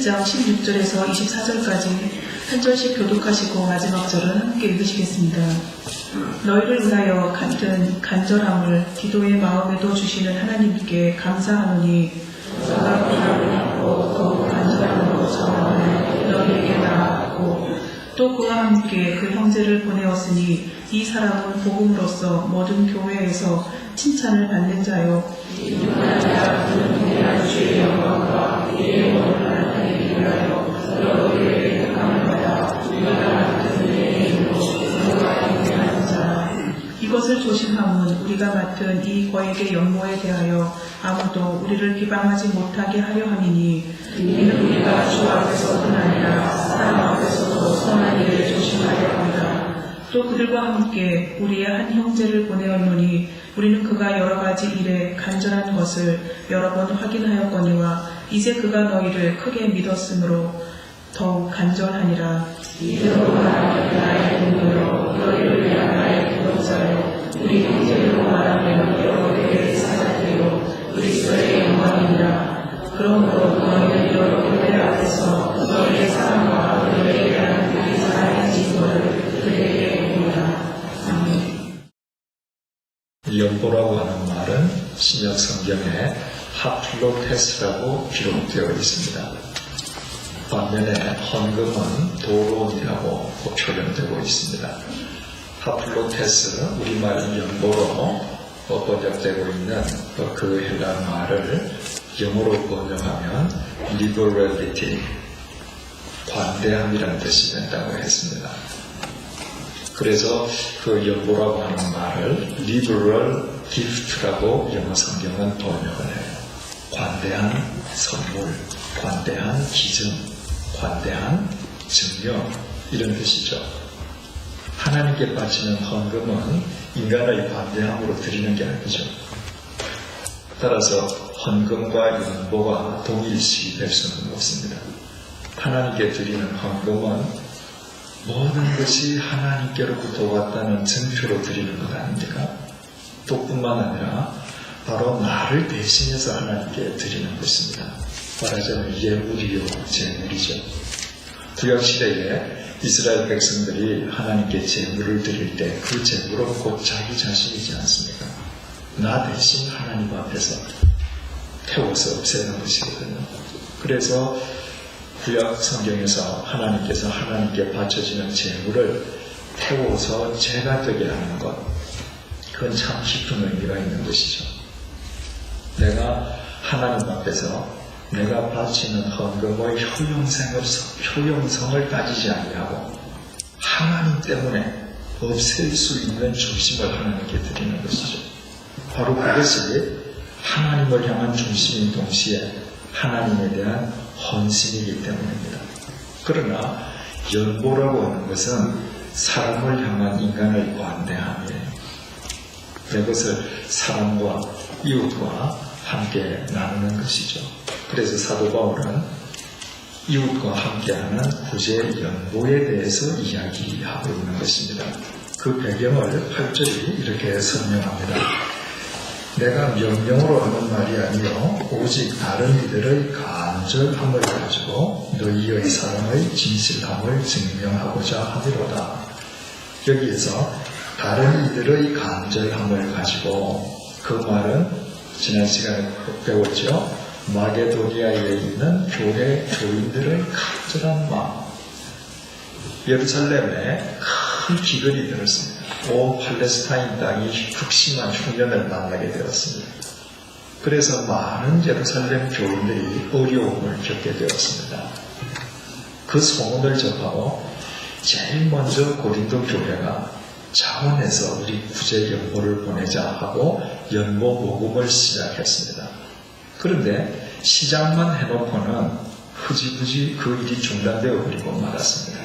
1장 16절에서 24절까지 한 절씩 교독하시고 마지막 절은 함께 읽으시겠습니다. 너희를 위하여 같은 간절함을 기도의 마음에도 주시는 하나님께 감사하노니 너가 기도하고 더욱 간절함으로 전하는 너희에게 나아갔고 또 그와 함께 그 형제를 보내었으니 이 사람은 복음으로써 모든 교회에서 칭찬을 받는 자요 이누나야 그 위대한 주의 영광과 이의 모든 하나님을 위하여 너희에게 감사하다 우리가 같은 내 이름으로 너희가 인내하는 자 이것을 조심함은 우리가 맡은 이 거액의 연모에 대하여 아무도 우리를 비방하지 못하게 하려 함이니 이는 우리가 주 앞에서뿐 아니라 사람 앞에서도 선한 일을 조심하려 합니다. 또 그들과 함께 우리의 한 형제를 보내었노니 우리는 그가 여러 가지 일에 간절한 것을 여러 번 확인하였거니와 이제 그가 너희를 크게 믿었으므로 더욱 간절하니라. 이대로 말하면 나의 분노로 너희를 위한 나의 기도자요 우리 형제로 말하면 여호와의 사자되요 그리스도의 영광이니라. 그러므로 너희는 여러 교회 앞에서 너희의 사랑과 너희에 대한 우리 사랑의 진도를 그에게 보이라. 아멘. 연보라고 하는 말은 신약 성경에 하플로테스라고 기록되어 있습니다. 반면에 헌금은 도론이라고 표현되고 있습니다. 하플로테스, 우리말은 연보로 번역되고 있는 그 헬라 말을 영어로 번역하면 liberality, 관대함이라는 뜻이 된다고 했습니다. 그래서 그 연보라고 하는 말을 liberal gift라고 영어 성경은 번역을 해요. 관대한 선물, 관대한 기증, 관대한 증명, 이런 뜻이죠. 하나님께 바치는 헌금은 인간의 관대함으로 드리는 게 아니죠. 따라서 헌금과 연보가 동일시 될 수는 없습니다. 하나님께 드리는 헌금은 모든 것이 하나님께로부터 왔다는 증표로 드리는 것 아닙니까? 또 뿐만 아니라 바로 나를 대신해서 하나님께 드리는 것입니다. 말하자면 예물이요 제물이죠. 구약시대에 이스라엘 백성들이 하나님께 제물을 드릴 때 그 제물은 곧 자기 자신이지 않습니까? 나 대신 하나님 앞에서 태워서 없애는 것이거든요. 그래서 구약 성경에서 하나님께서 하나님께 바쳐지는 제물을 태워서 죄가 되게 하는 것, 그건 참 깊은 의미가 있는 것이죠. 내가 하나님 앞에서 내가 바치는 헌금의 효용성을 가지지 아니하고 하나님 때문에 없앨 수 있는 중심을 하나님께 드리는 것이죠. 바로 그것이 하나님을 향한 중심인 동시에 하나님에 대한 헌신이기 때문입니다. 그러나 연보라고 하는 것은 사람을 향한 인간의 관대함이에요. 이것을 사람과 이웃과 함께 나누는 것이죠. 그래서 사도 바울은 이웃과 함께하는 구제 연보에 대해서 이야기하고 있는 것입니다. 그 배경을 8절이 이렇게 설명합니다. 내가 명령으로 하는 말이 아니요 오직 다른 이들의 간절함을 가지고 너희의 사랑의 진실함을 증명하고자 하리로다. 여기에서 다른 이들의 간절함을 가지고, 그 말은 지난 시간에 배웠죠. 마게도니아에 있는 교회 교인들의 간절한 마음. 예루살렘에 큰 기근이 들었습니다. 온 팔레스타인 땅이 극심한 흉년을 만나게 되었습니다. 그래서 많은 예루살렘 교인들이 어려움을 겪게 되었습니다. 그 소문을 접하고 제일 먼저 고린도 교회가 자원해서 우리 구제 연보를 보내자 하고 연보 모금을 시작했습니다. 그런데 시작만 해놓고는 흐지부지 그 일이 중단되어 버리고 말았습니다.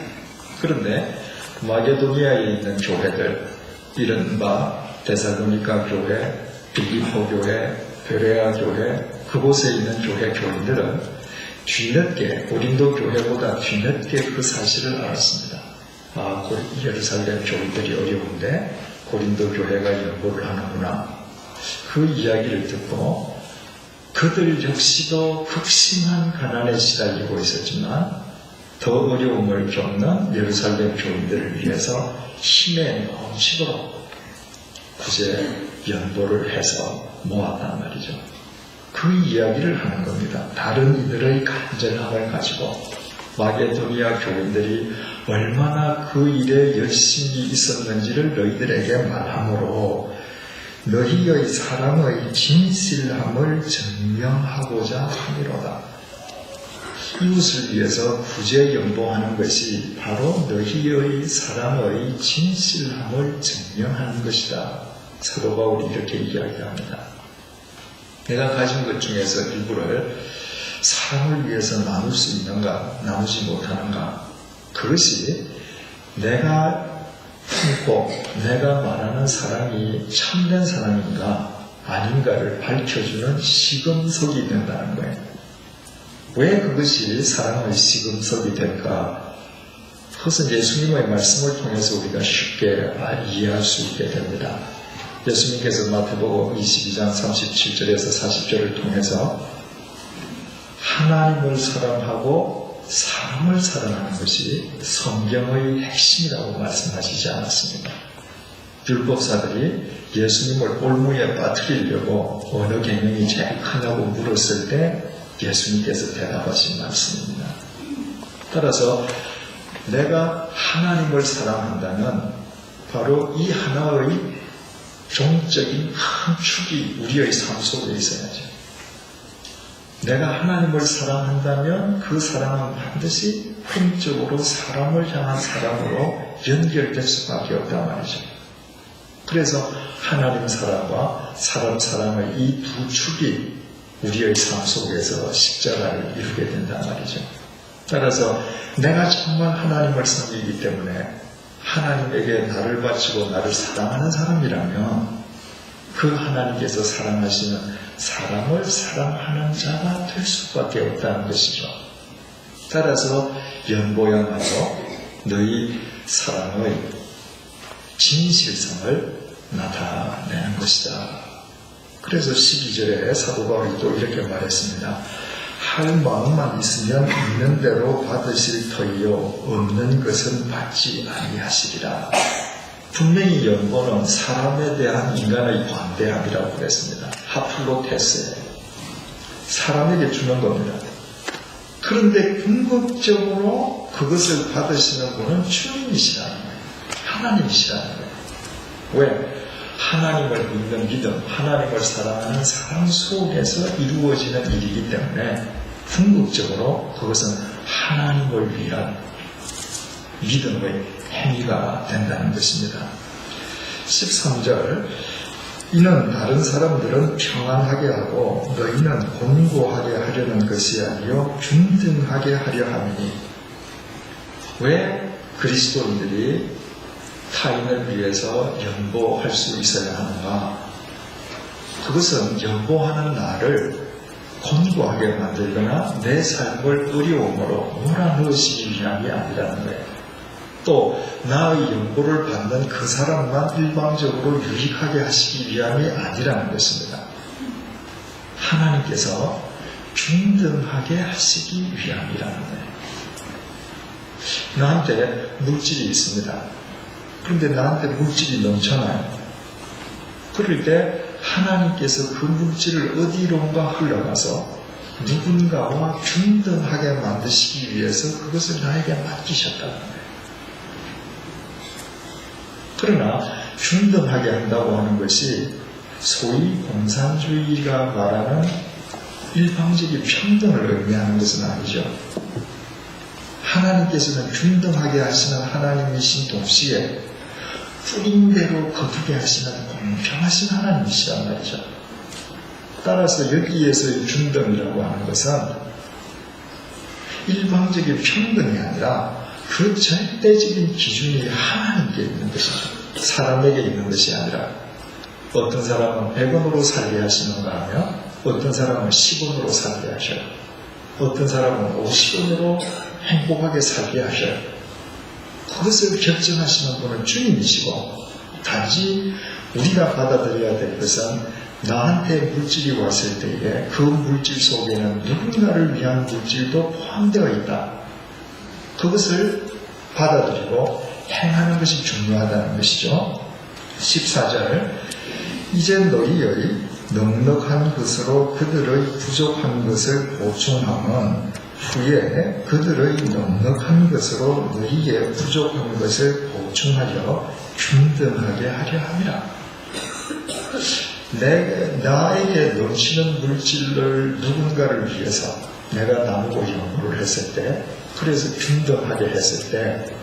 그런데 마게도니아에 있는 교회들, 이른바 데살로니가 교회, 빌립보 교회, 베레아 교회, 그곳에 있는 교회 교인들은 뒤늦게, 고린도 교회보다 뒤늦게 그 사실을 알았습니다. 예루살렘 교인들이 어려운데 고린도 교회가 연보를 하는구나. 그 이야기를 듣고 그들 역시도 극심한 가난에 시달리고 있었지만 더 어려움을 겪는 예루살렘 교인들을 위해서 힘에 넘치도록 구제 연보를 해서 모았단 말이죠. 그 이야기를 하는 겁니다. 다른 이들의 간절함을 가지고 마게도니아 교인들이 얼마나 그 일에 열심히 있었는지를 너희들에게 말하므로 너희의 사랑의 진실함을 증명하고자 함이로다. 이웃을 위해서 구제 연보하는 것이 바로 너희의 사랑의 진실함을 증명하는 것이다. 사도 바울이 이렇게 이야기합니다. 내가 가진 것 중에서 일부를 사랑을 위해서 나눌 수 있는가, 나누지 못하는가, 그것이 내가 품고 내가 말하는 사랑이 참된 사랑인가 아닌가를 밝혀주는 시금석이 된다는 거예요. 왜 그것이 사랑의 시금석이 될까? 그것은 예수님의 말씀을 통해서 우리가 쉽게 이해할 수 있게 됩니다. 예수님께서 마태복음 22장 37절에서 40절을 통해서 하나님을 사랑하고 사람을 사랑하는 것이 성경의 핵심이라고 말씀하시지 않았습니다. 율법사들이 예수님을 올무에 빠뜨리려고 어느 계명이 제일 크냐고 물었을 때 예수님께서 대답하신 말씀입니다. 따라서 내가 하나님을 사랑한다면 바로 이 하나의 종적인 큰 축이 우리의 삶 속에 있어야죠. 내가 하나님을 사랑한다면 그 사랑은 반드시 행적으로 사람을 향한 사랑으로 연결될 수밖에 없단 말이죠. 그래서 하나님 사랑과 사람 사랑의 이 두 축이 우리의 삶 속에서 십자가를 이루게 된단 말이죠. 따라서 내가 정말 하나님을 섬기기 때문에 하나님에게 나를 바치고 나를 사랑하는 사람이라면 그 하나님께서 사랑하시는 사람을 사랑하는 자가 될 수밖에 없다는 것이죠. 따라서 연보야말로 너희 사랑의 진실성을 나타내는 것이다. 그래서 12절에 사도 바울이 또 이렇게 말했습니다. 할 마음만 있으면 있는 대로 받으실 터이요 없는 것은 받지 아니하시리라. 분명히 연보는 사람에 대한 인간의 관대함이라고 그랬습니다. 하플로테스예요. 사람에게 주는 겁니다. 그런데 궁극적으로 그것을 받으시는 분은 주님이시라는 거예요. 하나님이시라는 거예요. 왜? 하나님을 믿는 믿음, 하나님을 사랑하는 사랑 속에서 이루어지는 일이기 때문에 궁극적으로 그것은 하나님을 위한 믿음의 행위가 된다는 것입니다. 13절 이는 다른 사람들은 평안하게 하고 너희는 곤고하게 하려는 것이 아니요 균등하게 하려 함이니. 왜 그리스도인들이 타인을 위해서 연보할 수 있어야 하는가? 그것은 연보하는 나를 곤고하게 만들거나 내 삶을 어려움으로 몰아넣으시기 위함이 아니라는 거예요. 또 나의 연보를 받는 그 사람만 일방적으로 유익하게 하시기 위함이 아니라는 것입니다. 하나님께서 균등하게 하시기 위함이라는 거예요. 나한테 물질이 있습니다. 그런데 나한테 물질이 넘쳐나요. 그럴 때 하나님께서 그 물질을 어디론가 흘러가서 누군가와 균등하게 만드시기 위해서 그것을 나에게 맡기셨다는 거예요. 그러나 균등하게 한다고 하는 것이 소위 공산주의가 말하는 일방적인 평등을 의미하는 것은 아니죠. 하나님께서는 균등하게 하시는 하나님이신 동시에 뿌린 대로 거두게 하시는 공평하신 하나님이시란 말이죠. 따라서 여기에서의 균등이라고 하는 것은 일방적인 평등이 아니라 그 절대적인 기준이 하나님께 있는 것이죠. 사람에게 있는 것이 아니라 어떤 사람은 100원으로 살게 하시는가 하면 어떤 사람은 10원으로 살게 하셔요. 어떤 사람은 50원으로 행복하게 살게 하셔요. 그것을 결정하시는 분은 주님이시고 단지 우리가 받아들여야 될 것은 나한테 물질이 왔을 때에 그 물질 속에는 누군가를 위한 물질도 포함되어 있다. 그것을 받아들이고 행하는 것이 중요하다는 것이죠. 14절 이제 너희의 넉넉한 것으로 그들의 부족한 것을 보충함은 후에 그들의 넉넉한 것으로 너희의 부족한 것을 보충하여 균등하게 하려 함이라. 나에게 넘치는 물질을 누군가를 위해서 내가 나누고 연구를 했을 때, 그래서 균등하게 했을 때,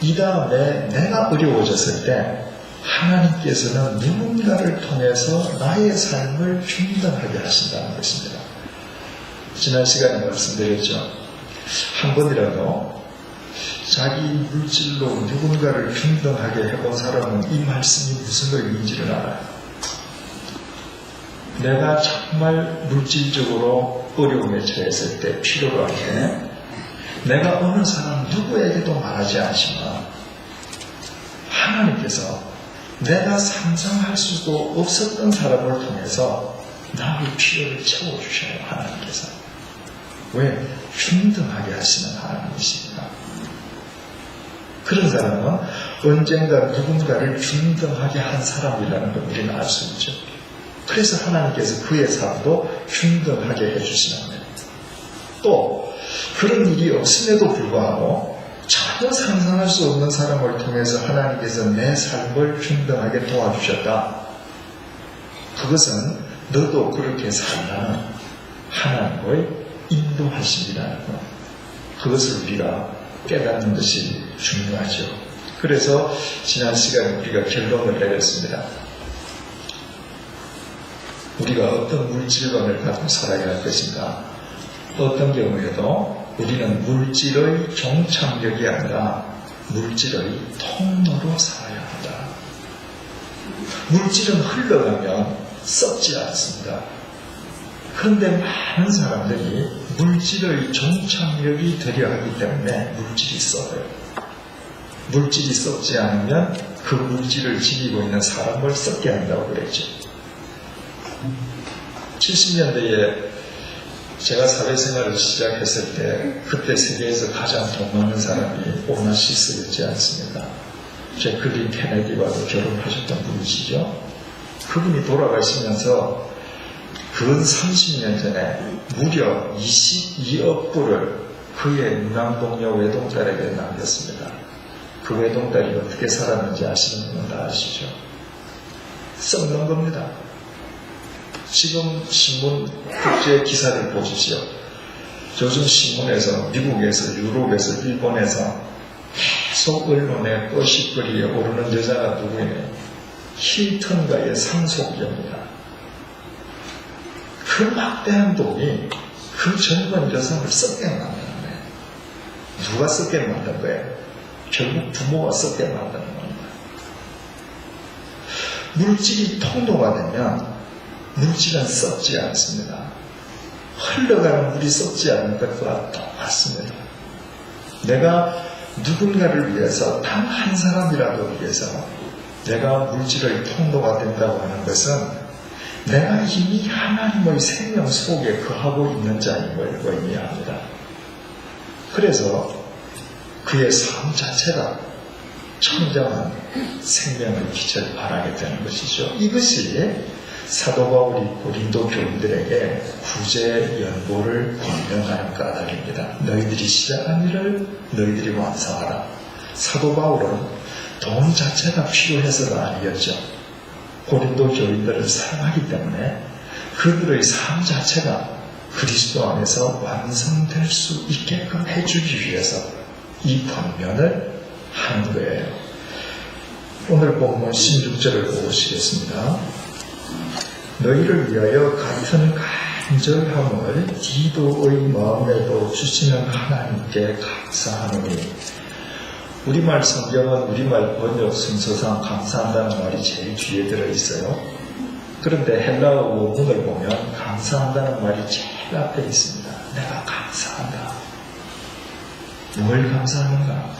이 다음에 내가 어려워졌을 때 하나님께서는 누군가를 통해서 나의 삶을 균등하게 하신다는 것입니다. 지난 시간에 말씀드렸죠. 한 번이라도 자기 물질로 누군가를 균등하게 해본 사람은 이 말씀이 무슨 의미인지를 알아요. 내가 정말 물질적으로 어려움에 처했을 때, 필요로 할 때, 내가 어느 사람 누구에게도 말하지 않지만 하나님께서 내가 상상할 수도 없었던 사람을 통해서 나의 필요를 채워주셔요. 하나님께서. 왜? 균등하게 하시는 하나님이십니다. 그런 사람은 언젠가 누군가를 균등하게 한 사람이라는 걸 우리는 알 수 있죠. 그래서 하나님께서 그의 삶도 균등하게 해주시는 거예요. 또 그런 일이 없음에도 불구하고 전혀 상상할 수 없는 사람을 통해서 하나님께서 내 삶을 균등하게 도와주셨다. 그것은 너도 그렇게 살라는 하나님의 인도하심이라는 것. 그것을 우리가 깨닫는 것이 중요하죠. 그래서 지난 시간에 우리가 결론을 내렸습니다. 우리가 어떤 물질론을 갖고 살아야 할 것인가? 어떤 경우에도 우리는 물질의 종착역이 아니라 물질의 통로로 살아야 한다. 물질은 흘러가면 썩지 않습니다. 그런데 많은 사람들이 물질의 종착역이 되려 하기 때문에 물질이 썩어요. 물질이 썩지 않으면 그 물질을 지니고 있는 사람을 썩게 한다고 그랬죠. 70년대에 제가 사회생활을 시작했을 때 그때 세계에서 가장 돈 많은 사람이 오나시스였지 않습니까? 제클린 케네디와도 결혼하셨던 분이시죠. 그분이 돌아가시면서 근 30년 전에 무려 22억 불을 그의 문항동료 외동딸에게 남겼습니다. 그 외동딸이 어떻게 살았는지 아시는 분은 다 아시죠? 썩는 겁니다. 지금 신문 국제 기사를 보십시오. 요즘 신문에서 미국에서 유럽에서 일본에서 계속 언론에 꺼시거리에 오르는 여자가 누구예요? 힐튼과의 상속녀입니다. 그 막대한 돈이 그 젊은 여성을 썩게 만드는 거예요. 누가 썩게 만든 거예요? 결국 부모가 썩게 만드는 겁니다. 물질이 통로가 되면 물질은 썩지 않습니다. 흘러가는 물이 썩지 않는 것과 똑같습니다. 내가 누군가를 위해서 단 한 사람이라도 위해서 내가 물질의 통로가 된다고 하는 것은 내가 이미 하나님의 생명 속에 거하고 있는 자임을 의미합니다. 그래서 그의 삶 자체가 청정한 생명의 빛을 발하게 되는 것이죠. 이것이 사도 바울이 고린도 교인들에게 구제 연보를 권면하는 까닭입니다. 너희들이 시작한 일을 너희들이 완성하라. 사도 바울은 돈 자체가 필요해서가 아니었죠. 고린도 교인들을 사랑하기 때문에 그들의 삶 자체가 그리스도 안에서 완성될 수 있게끔 해주기 위해서 이 권면을 하는 거예요. 오늘 본문 16절을 보시겠습니다. 너희를 위하여 같은 간절함을 디도의 마음에도 주시는 하나님께 감사하노니. 우리말 성경은 우리말 번역 순서상 감사한다는 말이 제일 뒤에 들어있어요. 그런데 헬라어 원문을 보면 감사한다는 말이 제일 앞에 있습니다. 내가 감사한다. 뭘 감사하는가?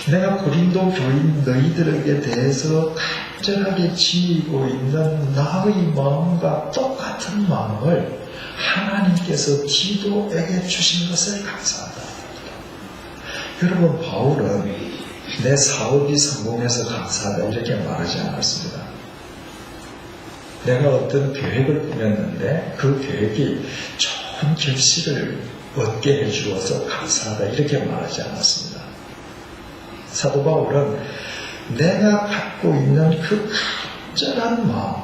내가 고린도 교인 너희들에게 대해서 간절하게 지니고 있는 나의 마음과 똑같은 마음을 하나님께서 디도에게 주신 것을 감사한다. 여러분, 바울은 내 사업이 성공해서 감사하다 이렇게 말하지 않았습니다. 내가 어떤 계획을 꾸몄는데 그 계획이 좋은 결실을 얻게 해주어서 감사하다 이렇게 말하지 않았습니다. 사도 바울은 내가 갖고 있는 그 간절한 마음,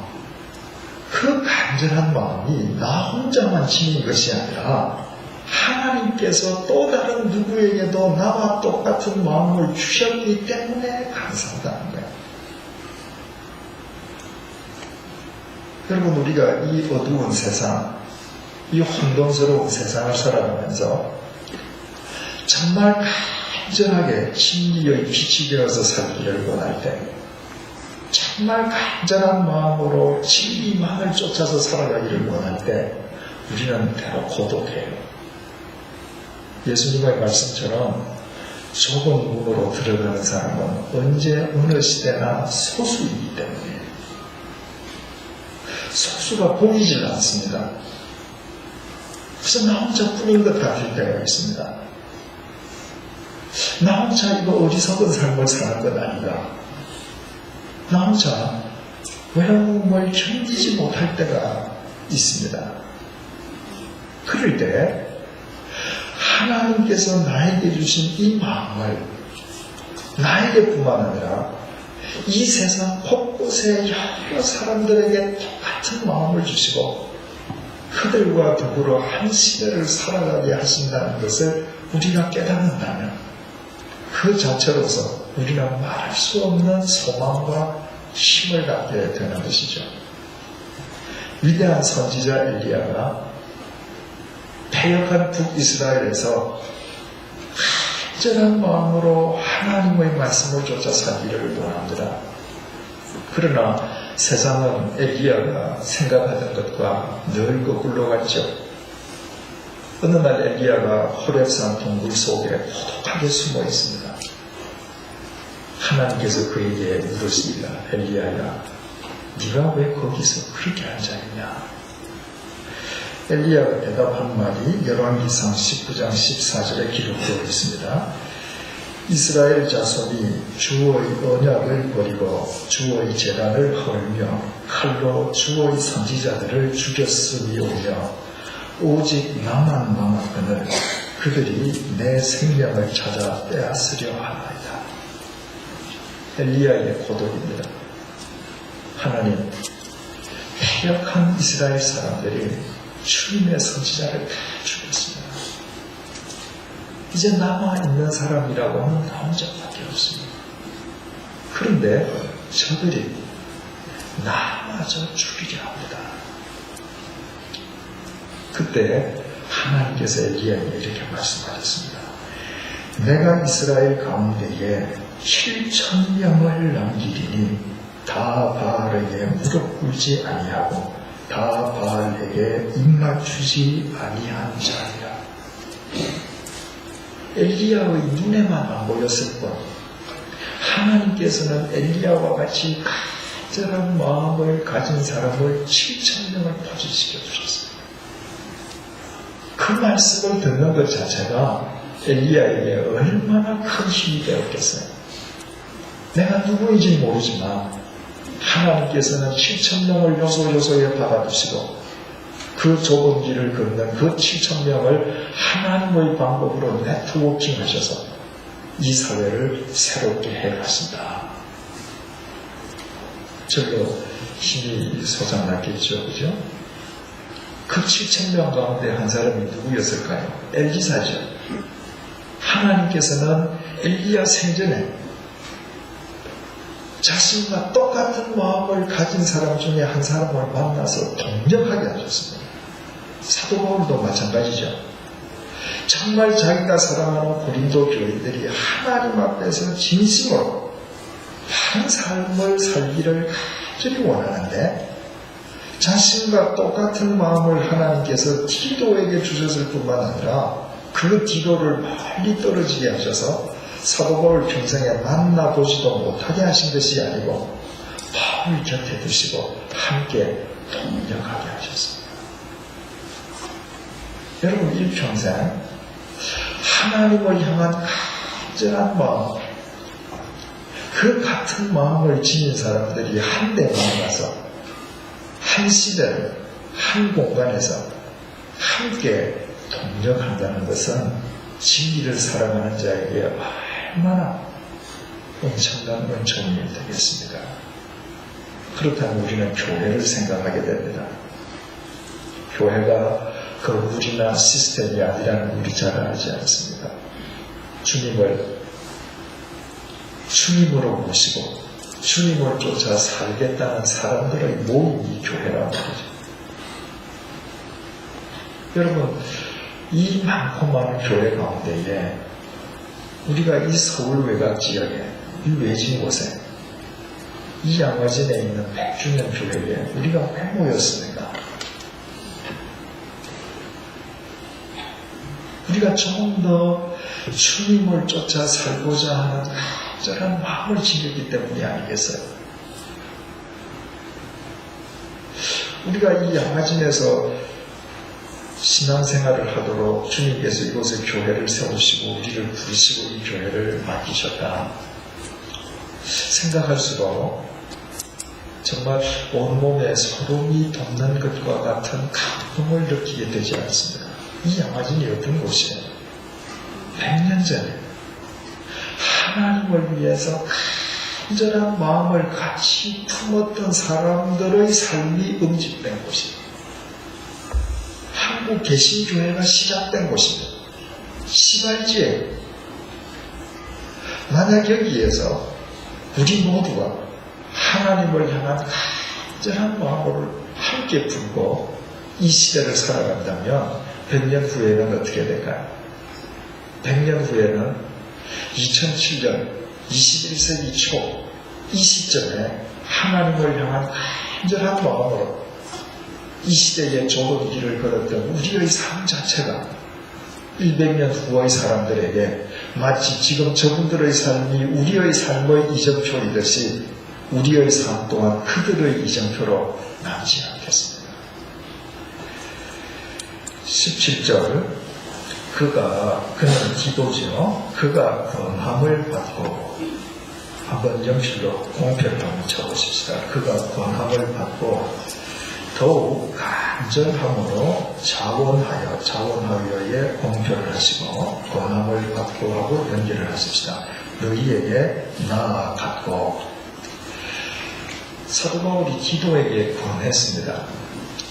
그 간절한 마음이 나 혼자만 지닌 것이 아니라 하나님께서 또 다른 누구에게도 나와 똑같은 마음을 주셨기 때문에 감사하다는 거예요. 여러분, 우리가 이 어두운 세상, 이 혼돈스러운 세상을 살아가면서 정말 간절하게 진리의 빛이 되어서 살기를 원할 때, 정말 간절한 마음으로 진리만을 쫓아서 살아가기를 원할 때 우리는 때로 고독해요. 예수님의 말씀처럼 좁은 문으로 들어가는 사람은 언제 어느 시대나 소수이기 때문에 소수가 보이질 않습니다. 그래서 나 혼자 뿐인 것 같을 때가 있습니다. 나 혼자 이거 어리석은 삶을 사는 것 아닌가. 나 혼자 외로움을 견디지 못할 때가 있습니다. 그럴 때 하나님께서 나에게 주신 이 마음을 나에게뿐만 아니라 이 세상 곳곳에 여러 사람들에게 똑같은 마음을 주시고 그들과 더불어 한 시대를 살아가게 하신다는 것을 우리가 깨닫는다면 그 자체로서 우리는 말할 수 없는 소망과 힘을 갖게 되는 것이죠. 위대한 선지자 엘리야가 패역한 북이스라엘에서 간절한 마음으로 하나님의 말씀을 쫓아 살기를 원합니다. 그러나 세상은 엘리야가 생각하던 것과 늘 거꾸로 갔죠. 어느 날 엘리야가 호렙산 동굴 속에 고독하게 숨어 있습니다. 하나님께서 그에게 물으시기를, 엘리야야, 네가 왜 거기서 그렇게 앉아있냐? 엘리야가 대답한 말이 열왕기상 19장 14절에 기록되어 있습니다. 이스라엘 자손이 주의 언약을 버리고 주의 제단을 헐며 칼로 주의 선지자들을 죽였으리오며 오직 나만 남았거늘 그들이 내 생명을 찾아 빼앗으려 하나이다. 엘리야의 고독입니다. 하나님, 패역한 이스라엘 사람들이 주님의 선지자를 다 죽였습니다. 이제 남아있는 사람이라고는 나 혼자밖에 없습니다. 그런데 저들이 나마저 죽이려 합니다. 그때 하나님께서 엘리야에게 이렇게 말씀하셨습니다. 내가 이스라엘 가운데에 7,000명을 남기리니 다 바알에게 무릎 꿇지 아니하고 다 바알에게 입맞추지 아니한 자니라. 엘리야의 눈에만 안 보였을 뿐 하나님께서는 엘리야와 같이 간절한 마음을 가진 사람을 7,000명을 포진시켜 주셨어요. 그 말씀을 듣는 것 자체가 엘리야에게 얼마나 큰 힘이 되었겠어요. 내가 누구인지 모르지만 하나님께서는 7,000명을 요소요소에 박아두시고 그 좁은 길을 걷는 그 7,000명을 하나님의 방법으로 네트워킹 하셔서 이 사회를 새롭게 해가신다. 절로 힘이 솟아났겠죠, 그죠? 그 7,000명 가운데 한 사람이 누구였을까요? 엘리사죠. 하나님께서는 엘리야 생전에 자신과 똑같은 마음을 가진 사람 중에 한 사람을 만나서 동력하게 하셨습니다. 사도 바울도 마찬가지죠. 정말 자기가 사랑하는 고린도 교인들이 하나님 앞에서 진심으로 바른 삶을 살기를 간절히 원하는데 자신과 똑같은 마음을 하나님께서 디도에게 주셨을 뿐만 아니라 그 디도를 멀리 떨어지게 하셔서 사도 바울 평생에 만나보지도 못하게 하신 것이 아니고 바울 곁에 두시고 함께 동력하게 하셨습니다. 여러분 일평생 하나님을 향한 간절한 마음, 그 같은 마음을 지닌 사람들이 한데 만나서 한 시대를 한 공간에서 함께 동력한다는 것은 진리를 사랑하는 자에게 얼마나 엄청난 은총이 되겠습니까? 그렇다면 우리는 교회를 생각하게 됩니다. 교회가 그 물이나 시스템이 아니라는 우리 잘 알지 않습니까? 주님으로 모시고 주님을 쫓아 살겠다는 사람들의 모임이 교회라는 거죠. 여러분, 이 많고 많은 교회 가운데에 우리가 이 서울 외곽 지역에, 이 외진 곳에, 이 양화진에 있는 100주년 교회에 우리가 왜 모였습니까? 우리가 조금 더 주님을 쫓아 살고자 하는 간절한 마음을 지녔기 때문이 아니겠어요? 우리가 이 양화진에서 신앙생활을 하도록 주님께서 이곳에 교회를 세우시고 우리를 부르시고 이 교회를 맡기셨다 생각할수록 정말 온몸에 소름이 돋는 것과 같은 감동을 느끼게 되지 않습니다. 이 양화진이 어떤 곳이에요? 100년 전에 하나님을 위해서 간절한 마음을 같이 품었던 사람들의 삶이 응집된 곳이에요. 한국 개신교회가 시작된 곳입니다. 시발지에 만약 여기에서 우리 모두가 하나님을 향한 간절한 마음을 함께 품고 이 시대를 살아간다면 100년 후에는 어떻게 될까요? 100년 후에는 2007년 21세기 초 이 시점에 하나님을 향한 간절한 마음으로 이 시대에 좋은 길을 걸었던 우리의 삶 자체가 100년 후의 사람들에게 마치 지금 저분들의 삶이 우리의 삶의 이정표이듯이 우리의 삶 또한 그들의 이정표로 남지 않겠습니다. 17절 그는 기도죠. 그가 권함을 받고 한번 연필로 공표를 한번 쳐보십시다. 그가 권함을 받고 더욱 간절함으로 자원하여의 공표를 하시고 권함을 받고 하고 연기를 하십시다. 너희에게 나아갔고 사도 바울이 기도에게 권했습니다.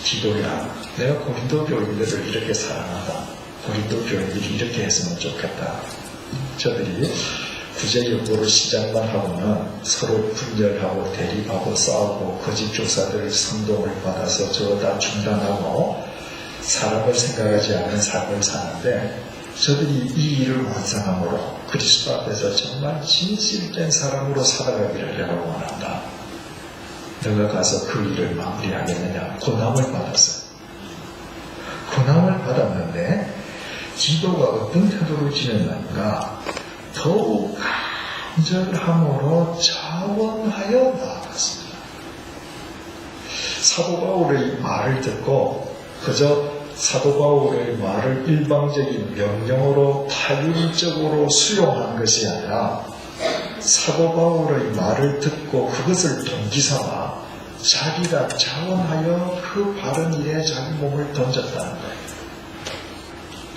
기도야, 내가 고린도 교인들을 이렇게 사랑한다. 고린도 교인들이 이렇게 했으면 좋겠다. 저들이 구제여부를 시작만 하고는 서로 분열하고 대립하고 싸우고 거짓 교사들의 선동을 받아서 저거 다 중단하고 사람을 생각하지 않는 삶을 사는데 저들이 이 일을 완성함으로 그리스도 앞에서 정말 진실된 사람으로 살아가기를 내가 원한다. 너가 가서 그 일을 마무리하겠느냐. 고난을 받았어요. 고난을 받았는데 기도가 어떤 태도로 지냈는가. 더욱 간절함으로 자원하여 나아갔습니다. 사도 바울의 말을 듣고 그저 사도 바울의 말을 일방적인 명령으로 타율적으로 수용한 것이 아니라 사도 바울의 말을 듣고 그것을 동기삼아 자기가 자원하여 그 바른 일에 자기 몸을 던졌다는 거예요.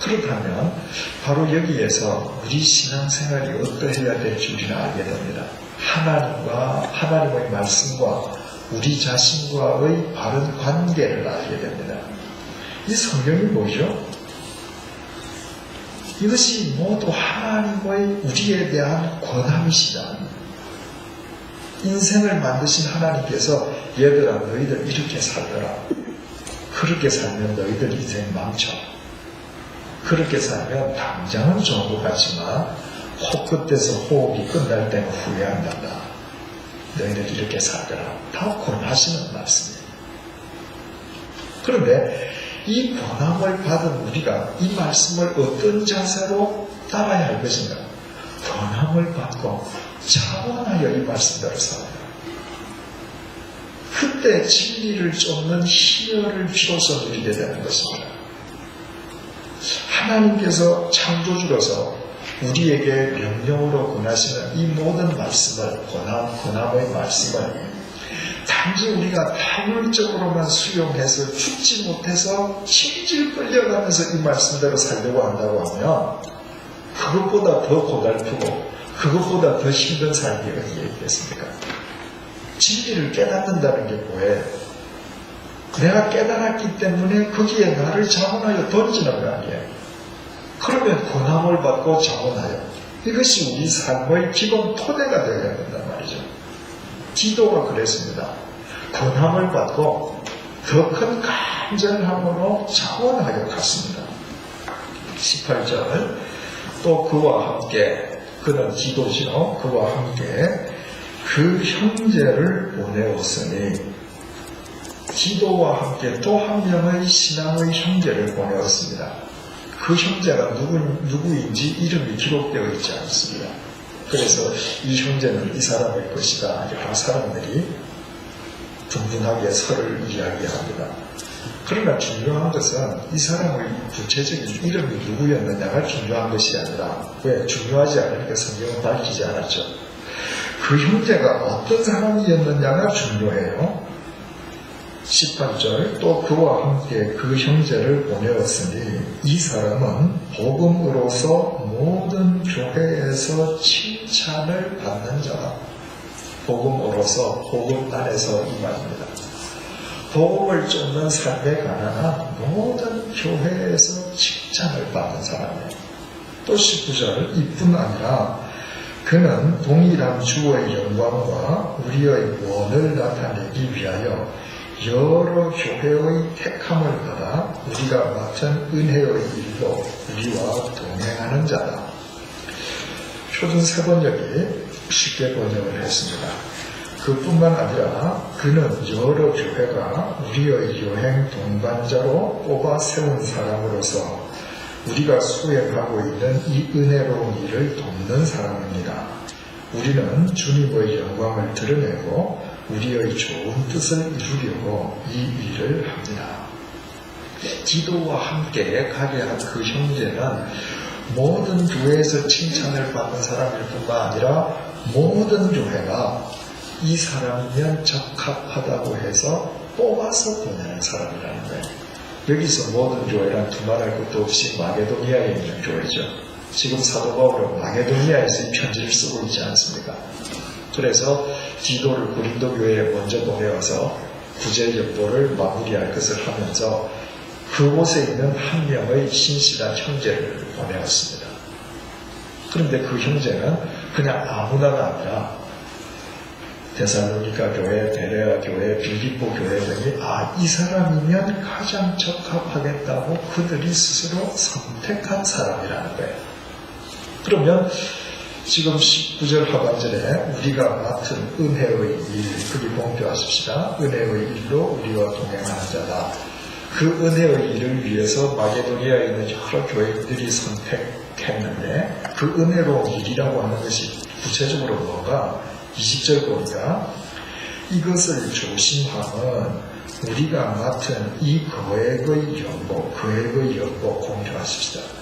그렇다면 바로 여기에서 우리 신앙생활이 어떠해야 될지 우리는 알게 됩니다. 하나님의 말씀과 우리 자신과의 바른 관계를 알게 됩니다. 이 성경이 뭐죠? 이것이 모두 하나님의 우리에 대한 권함이시다. 인생을 만드신 하나님께서 얘들아 너희들 이렇게 살더라. 그렇게 살면 너희들 인생 망쳐. 그렇게 살면 당장은 좋은 것 같지만 코끝에서 호흡이 끝날 때는 후회한단다. 너희들 이렇게 살더라. 다 권하시는 말씀이에요. 그런데 이 권함을 받은 우리가 이 말씀을 어떤 자세로 따라야 할 것인가? 권함을 받고 자원하여 이 말씀대로 살아요. 그때 진리를 쫓는 희열을 비로소 누리게 되는 것입니다. 하나님께서 창조주로서 우리에게 명령으로 권하시는 이 모든 말씀을, 권함의 말씀을 단지 우리가 타율적으로만 수용해서 죽지 못해서 질질 끌려가면서 이 말씀대로 살려고 한다고 하면 그것보다 더 고달프고 그것보다 더 힘든 삶이 어디에 있겠습니까? 진리를 깨닫는다는 게 뭐예요? 내가 깨달았기 때문에 거기에 나를 자원하여 던지는 거 아니에요? 그러면 권함을 받고 자원하여 이것이 우리 삶의 기본 토대가 되어야 된단 말이죠. 기도가 그랬습니다. 권함을 받고 더 큰 간절함으로 자원하여 갔습니다. 18절 또 그와 함께 그는 기도시로 그와 함께 그 형제를 보내었으니 기도와 함께 또 한 명의 신앙의 형제를 보내었습니다. 그 형제가 누구인지 이름이 기록되어 있지 않습니다. 그래서 이 형제는 이 사람의 것이다. 여러 사람들이 분분하게 서를 이야기합니다. 그러나 중요한 것은 이 사람의 구체적인 이름이 누구였느냐가 중요한 것이 아니라 왜? 중요하지 않으니까 성경은 밝히지 않았죠. 그 형제가 어떤 사람이었느냐가 중요해요. 18절 또 그와 함께 그 형제를 보내었으니 이 사람은 복음으로서 모든 교회에서 칭찬을 받는 자다. 복음으로서 복음 안에서 이 말입니다. 복음을 쫓는 삶에 관한 모든 교회에서 칭찬을 받는 사람이에요. 또 19절 이뿐 아니라 그는 동일한 주의 영광과 우리의 원을 나타내기 위하여 여러 교회의 택함을 받아 우리가 맡은 은혜의 일로 우리와 동행하는 자다. 표준 3번역이 쉽게 번역을 했습니다. 그뿐만 아니라 그는 여러 교회가 우리의 여행 동반자로 뽑아 세운 사람으로서 우리가 수행하고 있는 이 은혜로운 일을 돕는 사람입니다. 우리는 주님의 영광을 드러내고 우리의 좋은 뜻을 이루려고 이 일을 합니다. 기도와 함께 가게 한 그 형제는 모든 교회에서 칭찬을 받는 사람일 뿐만 아니라 모든 교회가 이 사람이면 적합하다고 해서 뽑아서 보내는 사람이라는 거예요. 여기서 모든 교회란 두말할 것도 없이 마게도니아에 있는 교회죠. 지금 사도 바울은 마게도니아에서 이 편지를 쓰고 있지 않습니까? 그래서 디도를 고린도 교회에 먼저 보내어서 구제 연보를 마무리할 것을 하면서 그곳에 있는 한 명의 신실한 형제를 보내었습니다. 그런데 그 형제는 그냥 아무나가 아니라 데살로니가 교회, 베레아 교회, 빌립보 교회 등이 이 사람이면 가장 적합하겠다고 그들이 스스로 선택한 사람이라는 거예요. 그러면 지금 19절 하반절에 우리가 맡은 은혜의 일, 그리 봉표하십시다. 은혜의 일로 우리와 동행하는 자다. 그 은혜의 일을 위해서 마게도니아에 있는 여러 교회들이 선택했는데 그 은혜로운 일이라고 하는 것이 구체적으로 뭔가 20절 보니까 이것을 조심함은 우리가 맡은 이 거액의 연보 공표하십시다.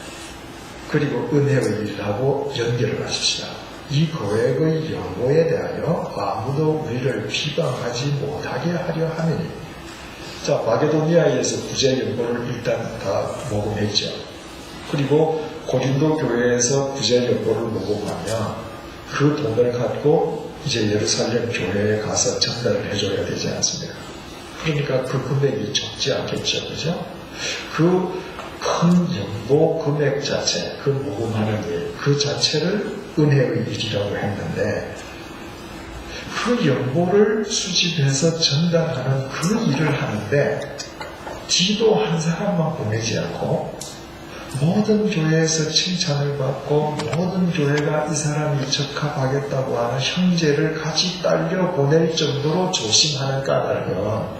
그리고 은혜의 일하고 연결을 하십시다. 이 거액의 연보에 대하여 아무도 우리를 비방하지 못하게 하려 함이니. 자, 마게도니아에서 구제 연보를 일단 다 모금했죠. 그리고 고린도 교회에서 구제 연보를 모금하면 그 돈을 갖고 이제 예루살렘 교회에 가서 전달을 해줘야 되지 않습니까? 그러니까 그 금액이 적지 않겠죠, 그죠? 그 큰 연보 금액 자체, 그 모금하는 일, 그 자체를 은혜의 일이라고 했는데 그 연보를 수집해서 전달하는 그 일을 하는데 디도 한 사람만 보내지 않고 모든 교회에서 칭찬을 받고 모든 교회가 이 사람이 적합하겠다고 하는 형제를 같이 딸려 보낼 정도로 조심하는 까닭은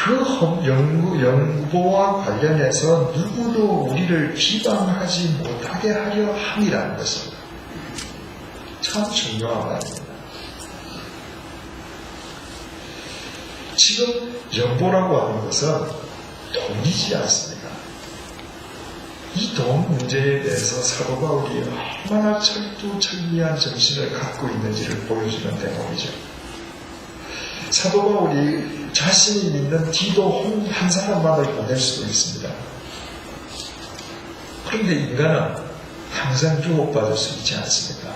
그 연보와 관련해서 누구도 우리를 비방하지 못하게 하려 함이라는 것입니다. 참 중요한 말입니다. 지금 연보라고 하는 것은 돈이지 않습니까? 이 돈 문제에 대해서 사도 바울이 얼마나 철두철미한 정신을 갖고 있는지를 보여주는 대목이죠. 사도 바울이 자신이 믿는 디도 한 사람만을 보낼 수도 있습니다. 그런데 인간은 항상 유혹받을 수 있지 않습니까?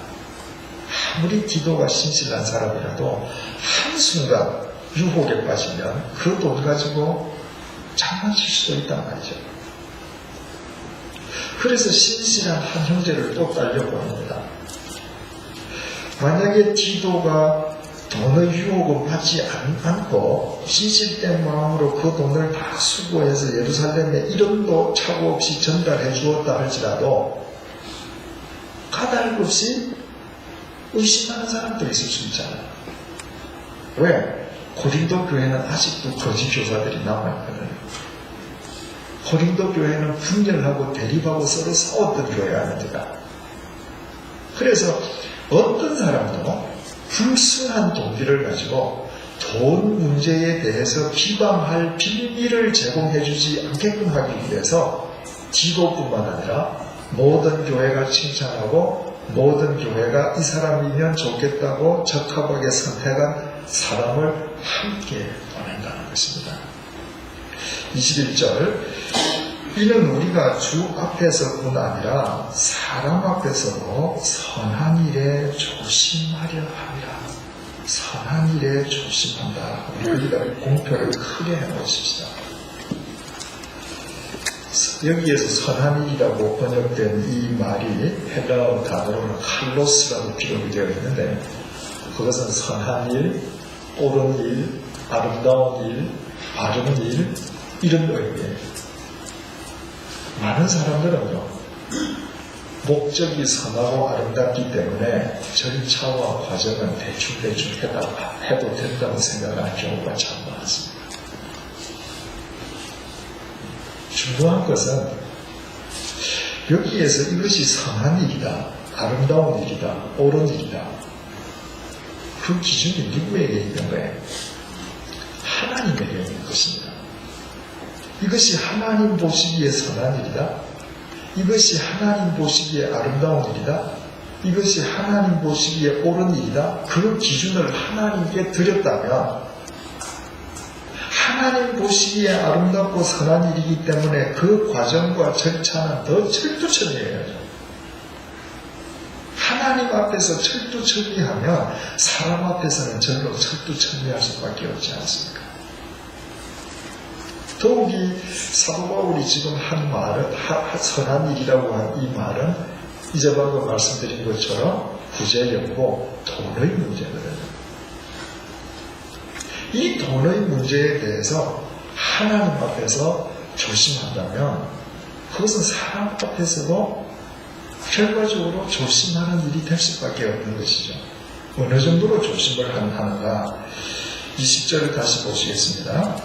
아무리 디도가 신실한 사람이라도 한순간 유혹에 빠지면 그 돈 가지고 장난칠 수도 있단 말이죠. 그래서 신실한 한 형제를 또 딸려보냅니다. 만약에 디도가 돈의 유혹을 받지 않고 신실된 마음으로 그 돈을 다 수고해서 예루살렘에 이름도 차고 없이 전달해 주었다 할지라도 까닭없이 의심하는 사람도 있을 수 있잖아요. 왜? 고린도 교회는 아직도 거짓 교사들이 남아있거든요. 고린도 교회는 분열하고 대립하고 서로 싸웠던 교회 아닙니까? 그래서 어떤 사람도 불순한 동기를 가지고 돈 문제에 대해서 비방할 빌미를 제공해주지 않게끔 하기 위해서 디도뿐만 아니라 모든 교회가 칭찬하고 모든 교회가 이 사람이면 좋겠다고 적합하게 선택한 사람을 함께 보낸다는 것입니다. 21절 이는 우리가 주 앞에서뿐 아니라 사람 앞에서도 선한 일에 조심하려 함이라. 선한 일에 조심한다. 우리가 공표를 크게 해놓으십시다. 여기에서 선한 일이라고 번역된 이 말이 헬라어 단어로는 칼로스라고 기록이 되어 있는데 그것은 선한 일, 옳은 일, 아름다운 일, 바른 일 이런 의미예요. 많은 사람들은요 목적이 선하고 아름답기 때문에 절차와 과정은 대충 해도 된다고 생각하는 경우가 참 많습니다. 중요한 것은 여기에서 이것이 선한 일이다, 아름다운 일이다, 옳은 일이다. 그 기준이 누구에게 있는 거예요? 하나님에게 있는 것입니다. 이것이 하나님 보시기에 선한 일이다. 이것이 하나님 보시기에 아름다운 일이다. 이것이 하나님 보시기에 옳은 일이다. 그 기준을 하나님께 드렸다면 하나님 보시기에 아름답고 선한 일이기 때문에 그 과정과 절차는 더 철두철미해야죠. 하나님 앞에서 철두철미하면 사람 앞에서는 절로 철두철미할 수밖에 없지 않습니까? 더욱이 사도 바울이 지금 한 말은 선한 일이라고 한 이 말은 이제 방금 말씀드린 것처럼 구제였고 돈의 문제거든요. 이 돈의 문제에 대해서 하나님 앞에서 조심한다면 그것은 사람 앞에서도 결과적으로 조심하는 일이 될 수밖에 없는 것이죠. 어느 정도로 조심을 하는가 20절을 다시 보시겠습니다.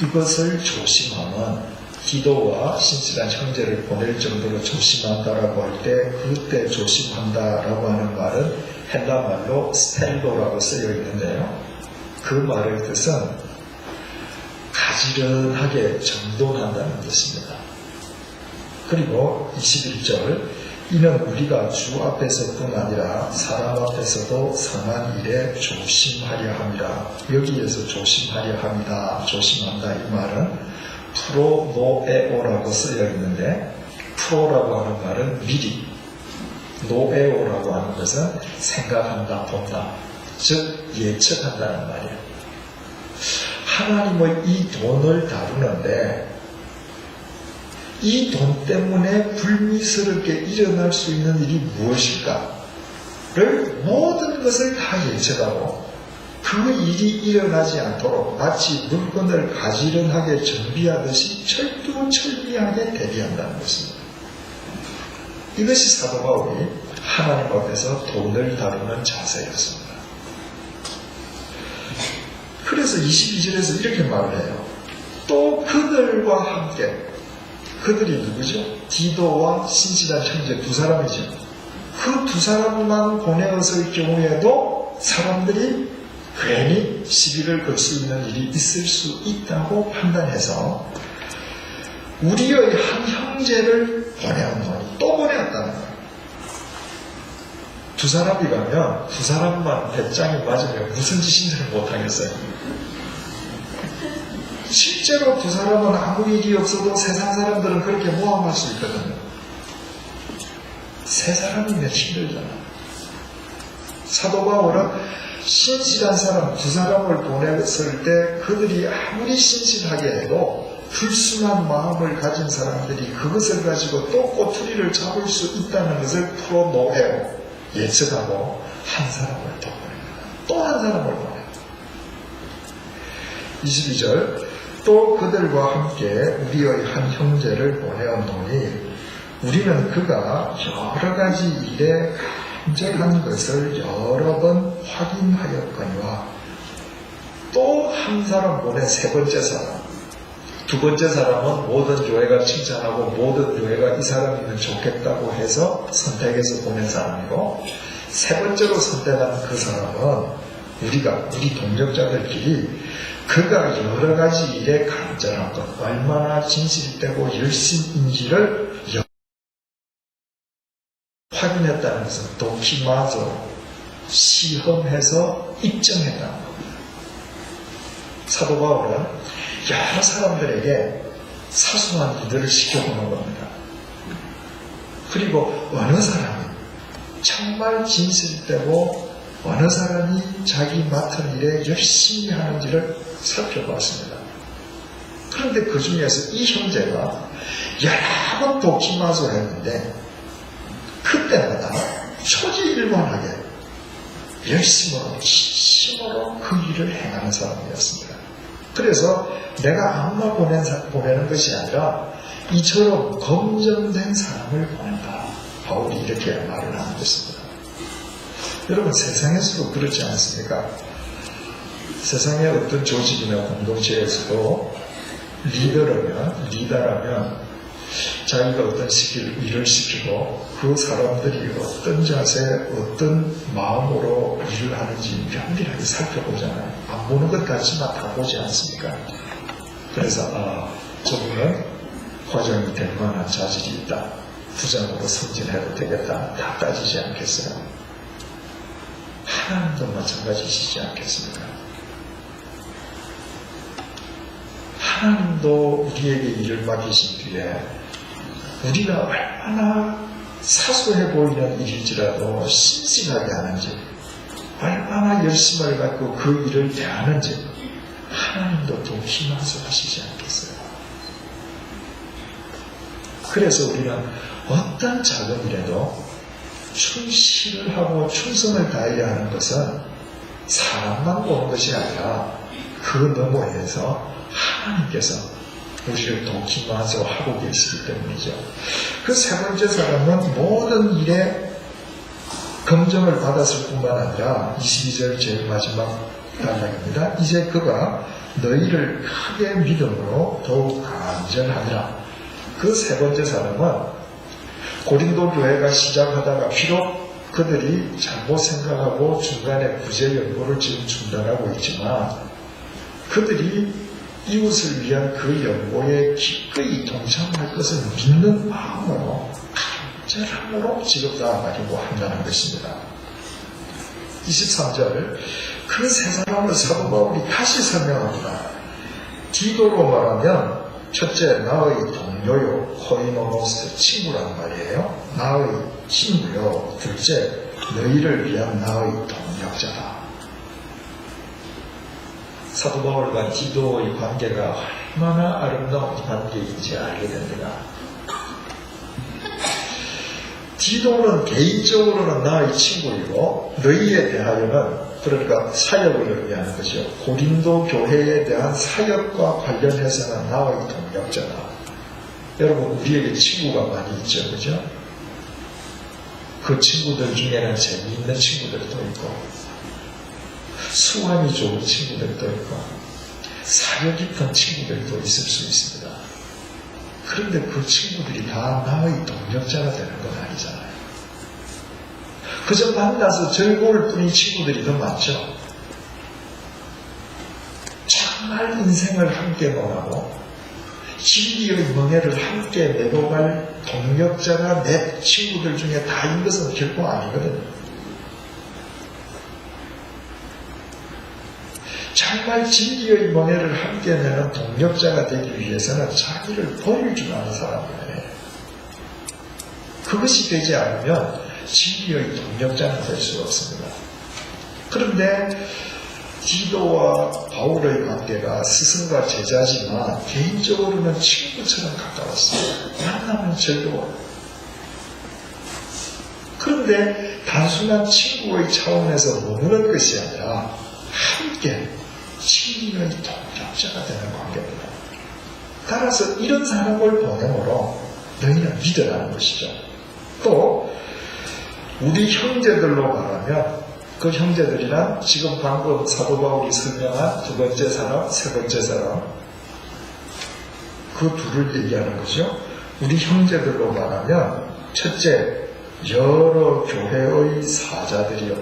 이것을 조심하면 기도와 신실한 형제를 보낼 정도로 조심한다라고 할 때 그때 조심한다라고 하는 말은 헬라 말로 스텔로라고 쓰여 있는데요. 그 말의 뜻은 가지런하게 정돈한다는 뜻입니다. 그리고 21절 이는 우리가 주 앞에서뿐 아니라 사람 앞에서도 선한 일에 조심하려 함이라. 여기에서 조심하려 합니다. 조심한다 이 말은 프로노에오라고 쓰여 있는데 프로라고 하는 말은 미리, 노에오라고 하는 것은 생각한다, 본다, 즉 예측한다는 말이에요. 하나님의 이 돈을 다루는데 이 돈 때문에 불미스럽게 일어날 수 있는 일이 무엇일까를 모든 것을 다 예측하고 그 일이 일어나지 않도록 마치 물건을 가지런하게 정비하듯이 철두철미하게 대비한다는 것입니다. 이것이 사도 바울이 하나님 앞에서 돈을 다루는 자세였습니다. 그래서 22절에서 이렇게 말을 해요. 또 그들과 함께 그들이 누구죠? 디도와 신실한 형제 두 사람이죠. 그 두 사람만 보내었을 경우에도 사람들이 괜히 시비를 걸 수 있는 일이 있을 수 있다고 판단해서 우리의 한 형제를 보내었노니 또 보내었다는 거예요. 두 사람이 가면 두 사람만 배짱이 맞으면 무슨 짓인지는 못하겠어요. 실제로 두 사람은 아무 일이 없어도 세상 사람들은 그렇게 모함할 수 있거든요. 세 사람이면 힘들잖아. 사도 바울은 신실한 사람 두 사람을 보냈을 때 그들이 아무리 신실하게 해도 불순한 마음을 가진 사람들이 그것을 가지고 또 꼬투리를 잡을 수 있다는 것을 풀어놓아요. 예측하고 한 사람을 더 보냅니다. 또 한 사람을 보내요. 22절 또 그들과 함께 우리의 한 형제를 보내었노니 우리는 그가 여러 가지 일에 간절한 것을 여러 번 확인하였거니와 또 한 사람 보낸 세 번째 사람 두 번째 사람은 모든 교회가 칭찬하고 모든 교회가 이 사람이면 좋겠다고 해서 선택해서 보낸 사람이고 세 번째로 선택한 그 사람은 우리 동력자들끼리 그가 여러 가지 일에 간절한 것, 얼마나 진실되고 열심인지를 확인했다는 것은 도키마zo, 시험해서 입증했다는 겁니다. 사도 바울은 여러 사람들에게 사소한 일들을 시켜보는 겁니다. 그리고 어느 사람이 정말 진실되고 어느 사람이 자기 맡은 일에 열심히 하는지를 살펴봤습니다. 그런데 그 중에서 이 형제가 여러 번 도키마zo 했는데 그때마다 초지일관하게 열심으로 진심으로 그 일을 행하는 사람이었습니다. 그래서 내가 아무나 보내는 것이 아니라 이처럼 검증된 사람을 보낸다. 바울이 이렇게 말을 하는 것입니다. 여러분 세상에서도 그렇지 않습니까? 세상의 어떤 조직이나 공동체에서도 리더라면 자기가 어떤 일을 시키고 그 사람들이 어떤 자세, 어떤 마음으로 일을 하는지 면밀하게 살펴보잖아요. 안 보는 것 같지만 다 보지 않습니까? 그래서 저분은 과장이 될 만한 자질이 있다. 부장으로 승진해도 되겠다. 다 따지지 않겠어요? 하나님도 마찬가지시지 않겠습니까? 하나님도 우리에게 일을 맡기신 뒤에 우리가 얼마나 사소해 보이는 일일지라도 신실하게 하는지 얼마나 열심을 갖고 그 일을 대하는지 하나님도 도키마zo 하시지 않겠어요? 그래서 우리는 어떤 작은 일에도 충실을 하고 충성을 다해야 하는 것은 사람만 보는 것이 아니라 그 너머에서 하나님께서 우리를 도키마zo 하고 계시기 때문이죠. 그 세 번째 사람은 모든 일에 검증을 받았을 뿐만 아니라 22절 제일 마지막 단락입니다. 이제 그가 너희를 크게 믿음으로 더욱 간절하니라. 그 세 번째 사람은 고린도 교회가 시작하다가 비록 그들이 잘못 생각하고 중간에 구제 연구를 지금 중단하고 있지만 그들이 이웃을 위한 그 연구에 기꺼이 동참할 것을 믿는 마음으로 간절함으로 지금 나아가려고 한다는 것입니다. 23절 그 세 사람을 사도 바울이 다시 설명합니다. 디도로 말하면 첫째 나의 동료요 코이노노스 친구란 말이에요. 나의 친구요. 둘째 너희를 위한 나의 동력자다. 사도 바울과 디도의 관계가 얼마나 아름다운 관계인지 알게 됩니다. 디도는 개인적으로는 나의 친구이고 너희에 대하여는 그러니까 사역을 의미하는 것이요. 고린도 교회에 대한 사역과 관련해서는 나의 동력자다. 여러분 우리에게 친구가 많이 있죠. 그죠? 그 친구들 중에는 재미있는 친구들도 있고 수완이 좋은 친구들도 있고 사려 깊은 친구들도 있을 수 있습니다. 그런데 그 친구들이 다 나의 동력자가 되는 건 아니잖아요. 그저 만나서 즐거울 뿐인 친구들이 더 많죠. 정말 인생을 함께 논하고 진리의 명예를 함께 내려갈 동력자가 내 친구들 중에 다인 것은 결코 아니거든요. 정말 진리의 명예를 함께 내는 동력자가 되기 위해서는 자기를 버릴 줄 아는 사람이에요. 그것이 되지 않으면 진리의 동력자는 될 수 없습니다. 그런데 디도와 바울의 관계가 스승과 제자지만 개인적으로는 친구처럼 가까웠어요. 만나면 즐거워요. 그런데 단순한 친구의 차원에서 머무는 것이 아니라 함께 진리의 동력자가 되는 관계입니다. 따라서 이런 사람을 보내므로 너희는 믿으라는 것이죠. 또 우리 형제들로 말하면 그 형제들이란 지금 방금 사도 바울이 설명한 두 번째 사람, 세 번째 사람, 그 둘을 얘기하는 거죠. 우리 형제들로 말하면 첫째, 여러 교회의 사자들이요.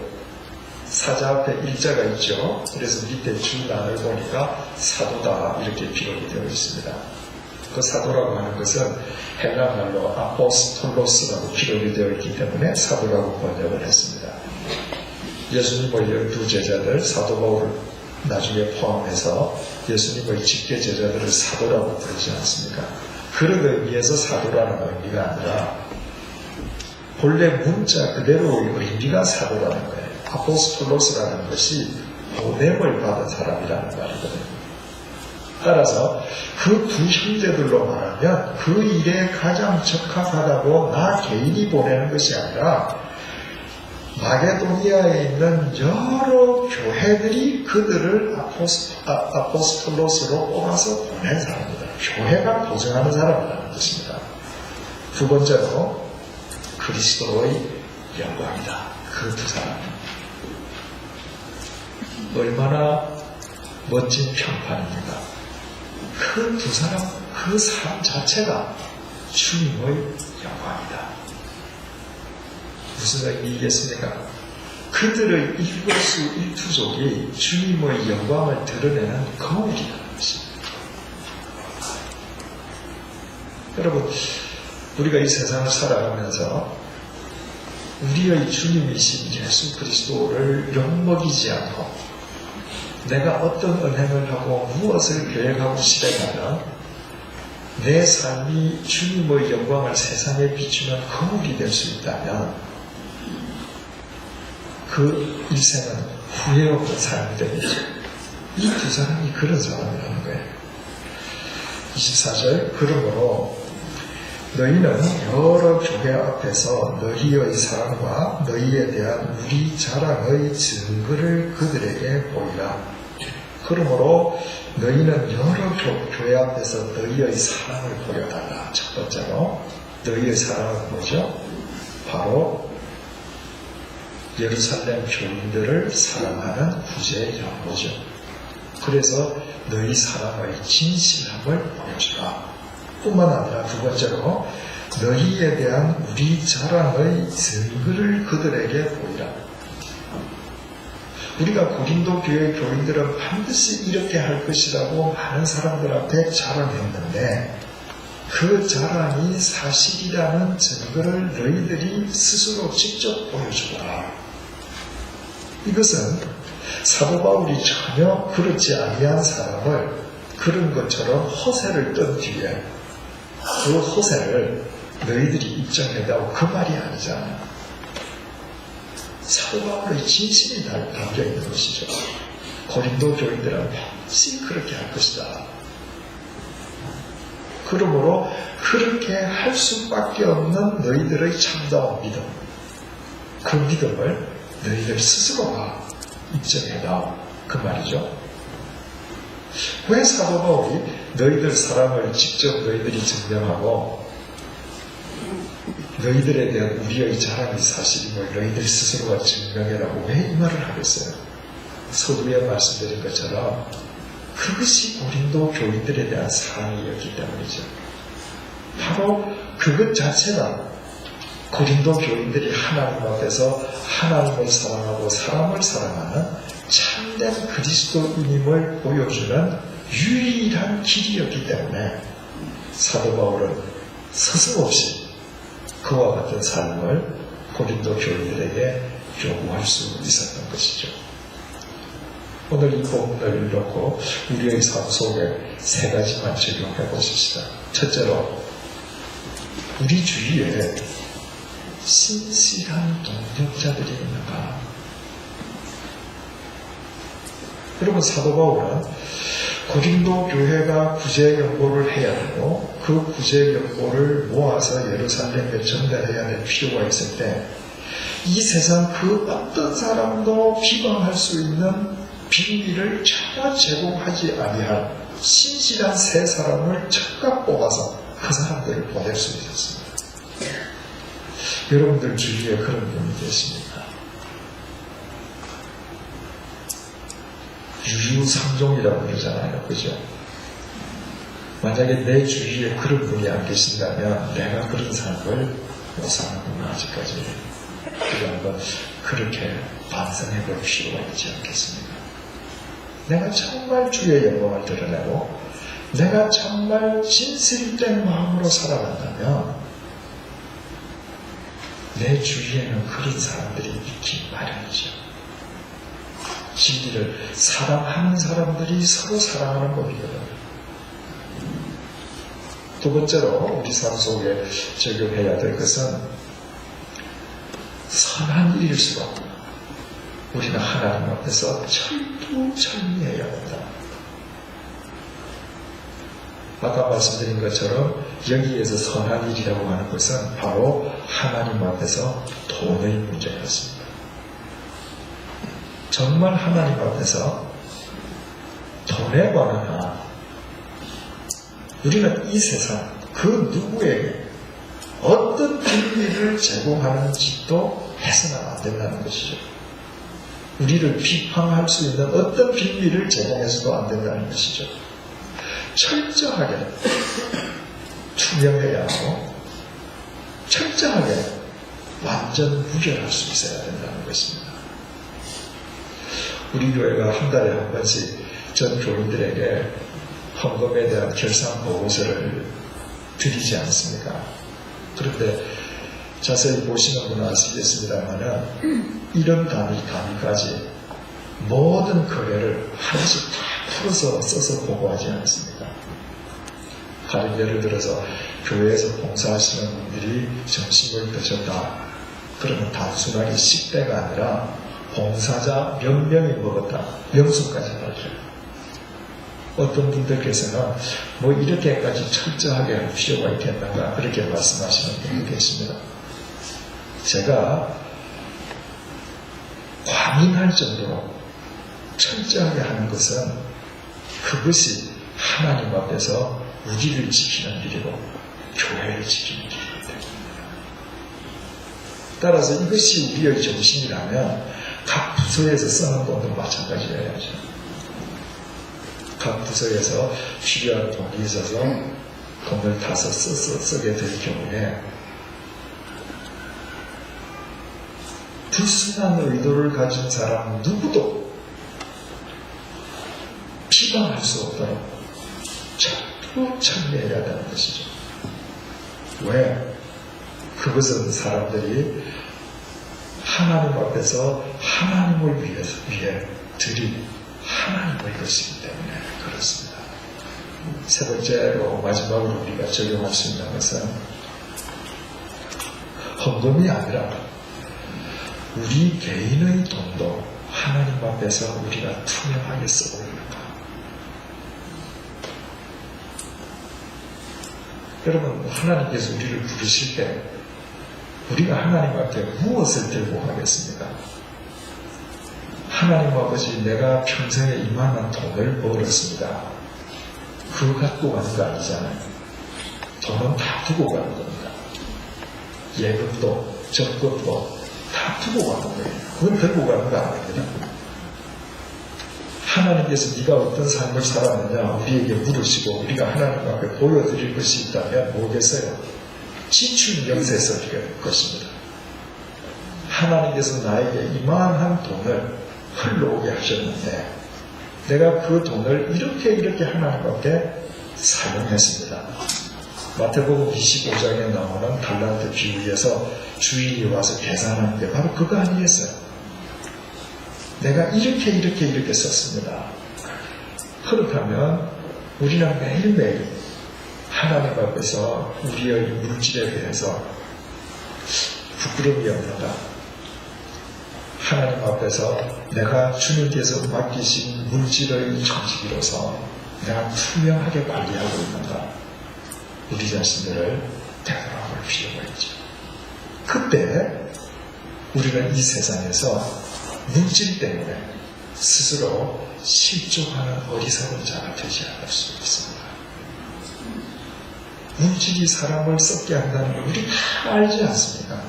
사자 앞에 일자가 있죠. 그래서 밑에 줄란을 보니까 사도다 이렇게 기록이 되어 있습니다. 그 사도라고 하는 것은 헬라말로 아포스톨로스라고 기록이 되어 있기 때문에 사도라고 번역을 했습니다. 예수님의 12제자들 사도 바울을 나중에 포함해서 예수님의 직계 제자들을 사도라고 부르지 않습니까? 그런 의미에서 사도라는 의미가 아니라 본래 문자 그대로의 의미가 사도라는 거예요. 아포스톨로스라는 것이 보냄을 받은 사람이라는 말이거든요. 따라서 그 두 형제들로 말하면 그 일에 가장 적합하다고 나 개인이 보내는 것이 아니라 마게도니아에 있는 여러 교회들이 그들을 아포스톨로스로 뽑아서 보낸 사람입니다. 교회가 보증하는 사람이라는 뜻입니다. 두 번째로 그리스도의 영광이다. 그 두 사람. 얼마나 멋진 평판입니다. 그 두 사람, 그 삶 자체가 주님의 영광이다. 무슨 의미겠습니까? 그들의 일거수 일투족이 주님의 영광을 드러내는 거울이라는 것입니다. 여러분, 우리가 이 세상을 살아가면서 우리의 주님이신 예수 그리스도를 욕먹이지 않고 내가 어떤 은행을 하고 무엇을 계획하고 실행하면 내 삶이 주님의 영광을 세상에 비추는 거울이 될 수 있다면 그 일생은 후회 없는 삶이 되겠죠. 이 두 사람이 그런 사람이라는 거예요. 24절 그러므로 너희는 여러 교회 앞에서 너희의 사랑과 너희에 대한 우리 자랑의 증거를 그들에게 보이라. 그러므로 너희는 여러 교회 앞에서 너희의 사랑을 보여달라. 첫 번째로 너희의 사랑은 뭐죠? 바로 예루살렘 교인들을 사랑하는 구제의 연보죠. 그래서 너희 사랑의 진실함을 보여주라. 뿐만 아니라 두 번째로 너희에 대한 우리 자랑의 증거를 그들에게 보이라. 우리가 고린도 교회 교인들은 반드시 이렇게 할 것이라고 많은 사람들 앞에 자랑했는데 그 자랑이 사실이라는 증거를 너희들이 스스로 직접 보여주거라. 이것은 사도 바울이 전혀 그렇지 아니한 사람을 그런 것처럼 허세를 떤 뒤에 그 허세를 너희들이 입증했다고 그 말이 아니잖아요. 사도 바울의 진심이 담겨 있는 것이죠. 고린도 교인들은 반드시 그렇게 할 것이다. 그러므로 그렇게 할 수밖에 없는 너희들의 참다운 믿음, 그 믿음을 너희들 스스로가 입증해다. 그 말이죠. 왜 사도 바울이 너희들 사랑을 직접 너희들이 증명하고 너희들에 대한 우리의 자랑이 사실임을 너희들 스스로가 증명해라고 왜 이 말을 하겠어요? 서두에 말씀드린 것처럼 그것이 고린도 교인들에 대한 사랑이었기 때문이죠. 바로 그것 자체가 고린도 교인들이 하나님 앞에서 하나님을 사랑하고 사람을 사랑하는 참된 그리스도인임을 보여주는 유일한 길이었기 때문에 사도 바울은 서슴없이 그와 같은 삶을 고린도 교인들에게 요구할 수 있었던 것이죠. 오늘 이 본문을 놓고 우리의 삶 속에 세 가지만 적용해 보십시다. 첫째로, 우리 주위에 신실한 동력자들이 있는가? 여러분, 사도 바울은 고린도 교회가 구제연보를 해야 되고 그 구제연보를 모아서 예루살렘에 전달해야 될 필요가 있을 때 이 세상 그 어떤 사람도 비방할 수 있는 비밀을 전혀 제공하지 아니할 신실한 세 사람을 즉각 뽑아서 그 사람들을 보낼 수 있었습니다. 여러분들 주위에 그런 분이 계십니까? 유유상종이라고 그러잖아요. 그죠? 만약에 내 주위에 그런 분이 안 계신다면 내가 그런 삶을 못 사는구나, 아직까지. 그래서 한번 그렇게 반성해 볼 필요가 있지 않겠습니까? 내가 정말 주의 영광을 드러내고 내가 정말 진실된 마음으로 살아간다면 내 주위에는 그런 사람들이 있기 마련이죠. 진리를 사랑하는 사람들이 서로 사랑하는 법이거든요. 두 번째로 우리 삶 속에 적용해야 될 것은 선한 일일수록 우리는 하나님 앞에서 철두철미해야 한다. 아까 말씀드린 것처럼 여기에서 선한 일이라고 하는 것은 바로 하나님 앞에서 돈의 문제였습니다. 정말 하나님 앞에서 돈에 관한 한 우리는 이 세상 그 누구에게 어떤 비밀을 제공하는지도 해서는 안 된다는 것이죠. 우리를 비판할 수 있는 어떤 비밀을 제공해서도 안 된다는 것이죠. 철저하게 투명해야 하고 철저하게 완전 무결할 수 있어야 된다는 것입니다. 우리 교회가 한 달에 한 번씩 전 교인들에게 헌금에 대한 결산 보고서를 드리지 않습니까? 그런데 자세히 보시는 분은 아시겠습니다만은 이런 단위까지 모든 거래를 하나씩 다 풀어서 써서 보고하지 않습니까? 다른 예를 들어서 교회에서 봉사하시는 분들이 점심을 드셨다. 그러면 단순하게 식대가 아니라 봉사자 몇 명이 먹었다. 명수까지 나오죠. 어떤 분들께서는 뭐 이렇게까지 철저하게 할 필요가 있겠는가 그렇게 말씀하시는 분이 계십니다. 제가 과민할 정도로 철저하게 하는 것은 그것이 하나님 앞에서 우리를 지키는 일이고 교회를 지키는 일이기 때문입니다. 따라서 이것이 우리의 정신이라면 각 부서에서 쓰는 돈도 마찬가지여야죠. 각 부서에서 필요한 돈이 있어서 돈을 타서 쓰게 될 경우에 불순한 의도를 가진 사람 누구도 비방할 수 없도록 철두철미해야 되는 것이죠. 왜? 그것은 사람들이 하나님 앞에서 하나님을 위해 드린 하나님의 것이기 때문에 그렇습니다. 세 번째로 마지막으로 우리가 적용할 수 있는 것은 헌금이 아니라 우리 개인의 돈도 하나님 앞에서 우리가 투명하게 쓰고 있는가. 여러분, 하나님께서 우리를 부르실 때 우리가 하나님 앞에 무엇을 들고 가겠습니까? 하나님 아버지, 내가 평생에 이만한 돈을 벌었습니다. 그거 갖고 가는 거 아니잖아요. 돈은 다 두고 가는 겁니다. 예금도 적금도 다 두고 가는 거예요. 그건 들고 가는 거 아닙니다. 하나님께서 네가 어떤 삶을 살았느냐 우리에게 물으시고 우리가 하나님 앞에 보여드릴 것이 있다면 뭐겠어요? 지출 명세서 드릴 것입니다. 하나님께서 나에게 이만한 돈을 흘러오게 하셨는데 내가 그 돈을 이렇게 하나님 앞에 사용했습니다. 마태복음 25장에 나오는 달란트 비유에서 주인이 와서 계산하는 게 바로 그거 아니겠어요? 내가 이렇게 썼습니다. 그렇다면 우리는 매일매일 하나님 앞에서 우리의 물질에 대해서 부끄러움이 없는가? 하나님 앞에서 내가 주님께서 맡기신 물질의 정직으로서 내가 투명하게 관리하고 있는가? 우리 자신들을 되돌아볼 필요가 있죠. 그때 우리는 이 세상에서 물질 때문에 스스로 실족하는 어리석은 자가 되지 않을 수 있습니다. 물질이 사람을 썩게 한다는 걸 우리 다 알지 않습니까?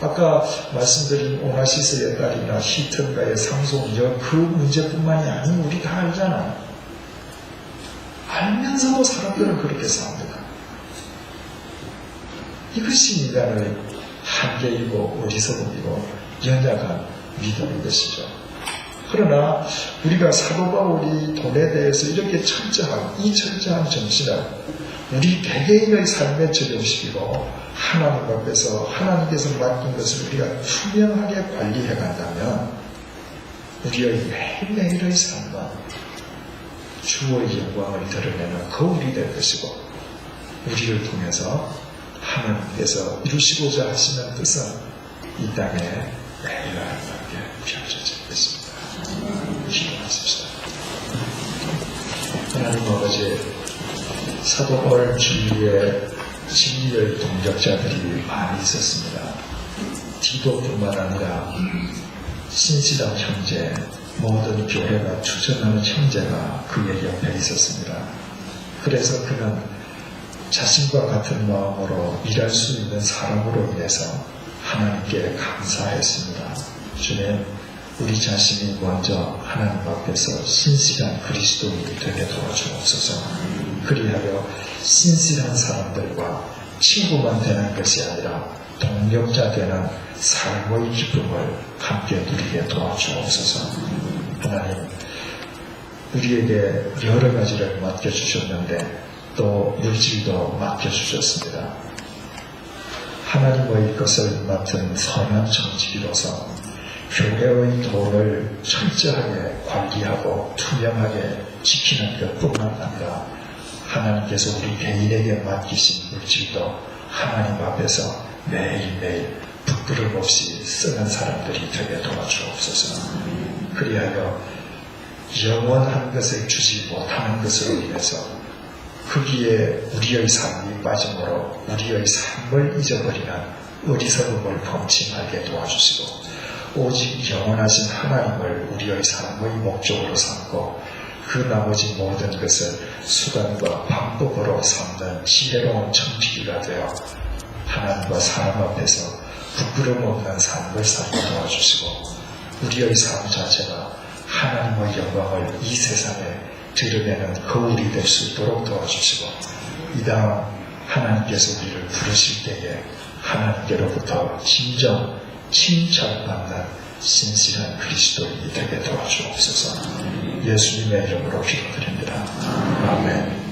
아까 말씀드린 오나시스의 딸이나 히튼가의 상속녀 그 문제뿐만이 아니고 우리 다 알잖아요. 알면서도 사람들은 그렇게 삽니다. 이것이 인간의 한계이고 어리석음이고 연약한 믿음인 것이죠. 그러나 우리가 사도 바울이 돈에 대해서 이렇게 철저한 이 철저한 정신을 우리 개개인의 삶에 적용시키고 하나님 앞에서 하나님께서 맡긴 것을 우리가 투명하게 관리해 간다면 우리의 매일매일의 삶은 주의 영광을 드러내는 거울이 될 것이고 우리를 통해서 하나님께서 이루시고자 하시는 뜻은 이 땅에 매일 아름답게 펼쳐질 것입니다. 기도하십시다. 하나님 아버지, 사도 바울 주위에 진리의 동역자들이 많이 있었습니다. 디도뿐만 아니라 신실한 형제, 모든 교회가 추천하는 형제가 그의 옆에 있었습니다. 그래서 그는 자신과 같은 마음으로 일할 수 있는 사람으로 인해서 하나님께 감사했습니다. 주님, 우리 자신이 먼저 하나님 앞에서 신실한 그리스도인이 되게 도와주옵소서. 그리하여 신실한 사람들과 친구만 되는 것이 아니라 동력자 되는 삶의 기쁨을 함께 누리게 도와주옵소서. 하나님, 우리에게 여러 가지를 맡겨주셨는데 또 물질도 맡겨주셨습니다. 하나님의 것을 맡은 선한 정직이로서 교회의 돈을 철저하게 관리하고 투명하게 지키는 것뿐만 아니라 하나님께서 우리 개인에게 맡기신 물질도 하나님 앞에서 매일매일 부끄럼 없이 쓰는 사람들이 되게 도와주옵소서. 그리하여 영원한 것을 주지 못하는 것으로 인해서 거기에 우리의 삶이 빠짐으로 우리의 삶을 잊어버리는 어리석음을 범침하게 도와주시고 오직 영원하신 하나님을 우리의 삶의 목적으로 삼고 그 나머지 모든 것을 수단과 방법으로 삼는 지혜로운 청지기가 되어 하나님과 사람 앞에서 부끄럼 없는 삶을 살게 도와주시고 우리의 삶 자체가 하나님의 영광을 이 세상에 드러내는 거울이 될 수 있도록 도와주시고 이 다음 하나님께서 우리를 부르실 때에 하나님께로부터 진정 칭찬받는 신실한 그리스도인이 되게 도와주옵소서. 예수님의 이름으로 기도드립니다. 아멘.